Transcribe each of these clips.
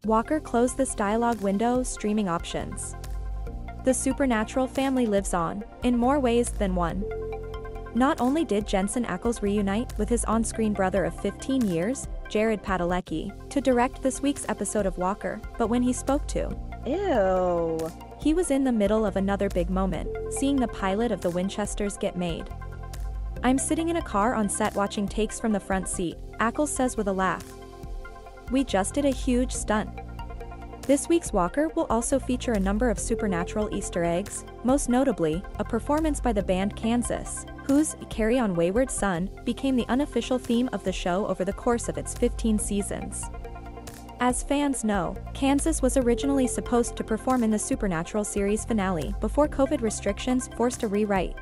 Walker closed this dialog window, streaming options. The supernatural family lives on, in more ways than one. Not only did Jensen Ackles reunite with his on-screen brother of 15 years, Jared Padalecki, to direct this week's episode of Walker, but when he spoke to Ew. He was in the middle of another big moment, seeing the pilot of the Winchesters get made. I'm sitting in a car on set watching takes from the front seat, Ackles says with a laugh. We just did a huge stunt. This week's Walker will also feature a number of supernatural Easter eggs, most notably, a performance by the band Kansas, whose Carry On Wayward Son became the unofficial theme of the show over the course of its 15 seasons. As fans know, Kansas was originally supposed to perform in the Supernatural series finale before COVID restrictions forced a rewrite.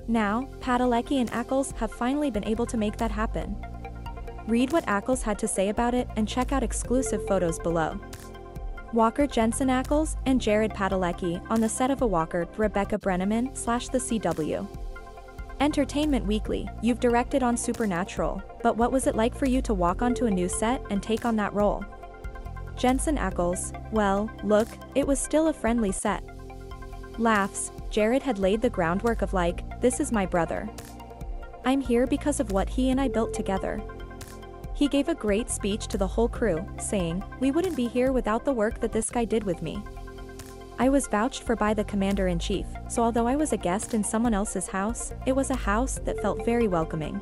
Now, Padalecki and Ackles have finally been able to make that happen. Read what Ackles had to say about it and check out exclusive photos below. Walker Jensen Ackles and Jared Padalecki on the set of a Walker Rebecca Brenneman / the CW. Entertainment Weekly, you've directed on Supernatural, but what was it like for you to walk onto a new set and take on that role? Jensen Ackles, well, look, it was still a friendly set. Laughs, Jared had laid the groundwork of like, this is my brother. I'm here because of what he and I built together. He gave a great speech to the whole crew, saying, we wouldn't be here without the work that this guy did with me. I was vouched for by the commander-in-chief, so although I was a guest in someone else's house, it was a house that felt very welcoming.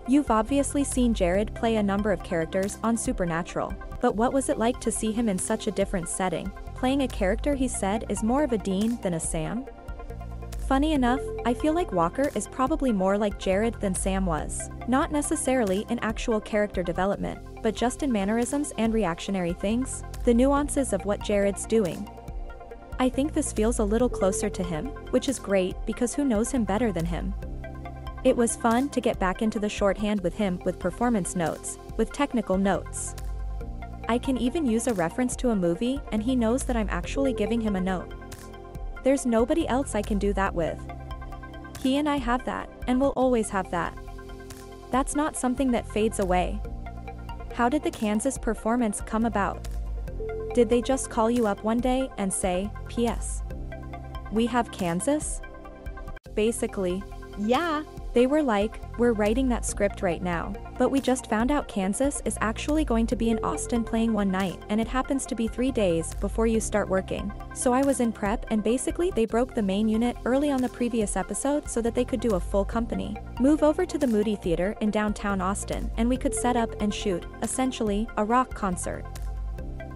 You've obviously seen Jared play a number of characters on Supernatural, but what was it like to see him in such a different setting, playing a character he said is more of a Dean than a Sam? Funny enough, I feel like Walker is probably more like Jared than Sam was, not necessarily in actual character development, but just in mannerisms and reactionary things, the nuances of what Jared's doing. I think this feels a little closer to him, which is great because who knows him better than him? It was fun to get back into the shorthand with him with performance notes, with technical notes. I can even use a reference to a movie and he knows that I'm actually giving him a note. There's nobody else I can do that with. He and I have that, and will always have that. That's not something that fades away. How did the Kansas performance come about? Did they just call you up one day and say, P.S. we have Kansas? Basically, Yeah. they were like, we're writing that script right now, but we just found out Kansas is actually going to be in Austin playing one night and it happens to be 3 days before you start working. So I was in prep and basically they broke the main unit early on the previous episode so that they could do a full company move over to the Moody Theater in downtown Austin and we could set up and shoot, essentially, a rock concert.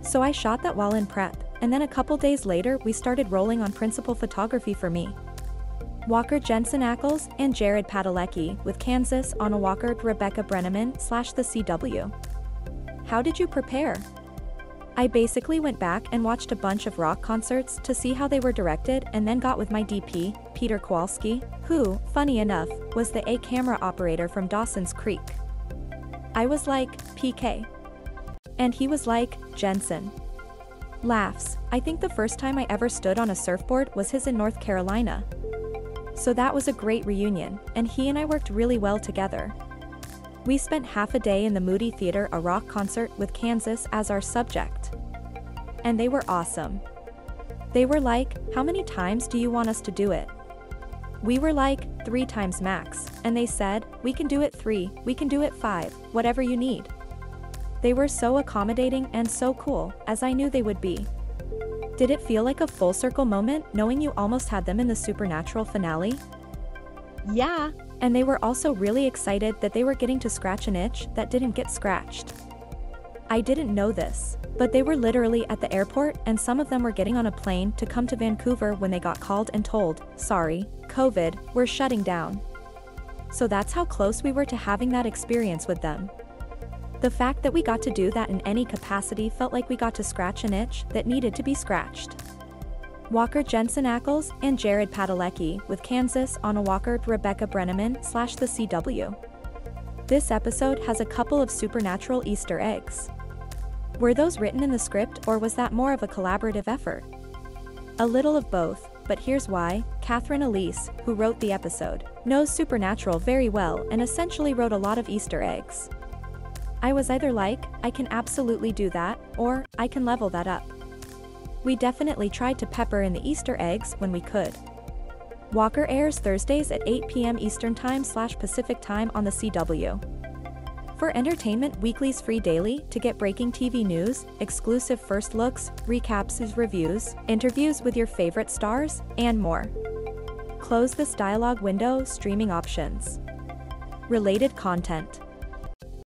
So I shot that while in prep, and then a couple days later we started rolling on principal photography for me. Walker Jensen Ackles and Jared Padalecki with Kansas on a Walker Rebecca Brenneman / the CW. How did you prepare? I basically went back and watched a bunch of rock concerts to see how they were directed and then got with my DP, Peter Kowalski, who, funny enough, was the camera operator from Dawson's Creek. I was like, PK. And he was like, Jensen. Laughs, I think the first time I ever stood on a surfboard was his in North Carolina. So that was a great reunion, and he and I worked really well together. We spent half a day in the Moody Theater, a rock concert with Kansas as our subject. And they were awesome. They were like, how many times do you want us to do it? We were like, 3 times max, and they said, we can do it 3, we can do it 5, whatever you need. They were so accommodating and so cool, as I knew they would be. Did it feel like a full circle moment knowing you almost had them in the Supernatural finale? Yeah. And they were also really excited that they were getting to scratch an itch that didn't get scratched. I didn't know this, but they were literally at the airport and some of them were getting on a plane to come to Vancouver when they got called and told, sorry, COVID, we're shutting down. So that's how close we were to having that experience with them. The fact that we got to do that in any capacity felt like we got to scratch an itch that needed to be scratched. Walker Jensen Ackles and Jared Padalecki with Kansas on a Walker Rebecca Brenneman / the CW. This episode has a couple of supernatural Easter eggs. Were those written in the script or was that more of a collaborative effort? A little of both, but here's why. Catherine Elise, who wrote the episode, knows Supernatural very well and essentially wrote a lot of Easter eggs. I was either like, I can absolutely do that, or, I can level that up. We definitely tried to pepper in the Easter eggs when we could. Walker airs Thursdays at 8 p.m. Eastern Time/Pacific Time on the CW. For Entertainment Weekly's free daily, to get breaking TV news, exclusive first looks, recaps, reviews, interviews with your favorite stars, and more. Close this dialog window. Streaming options. Related content.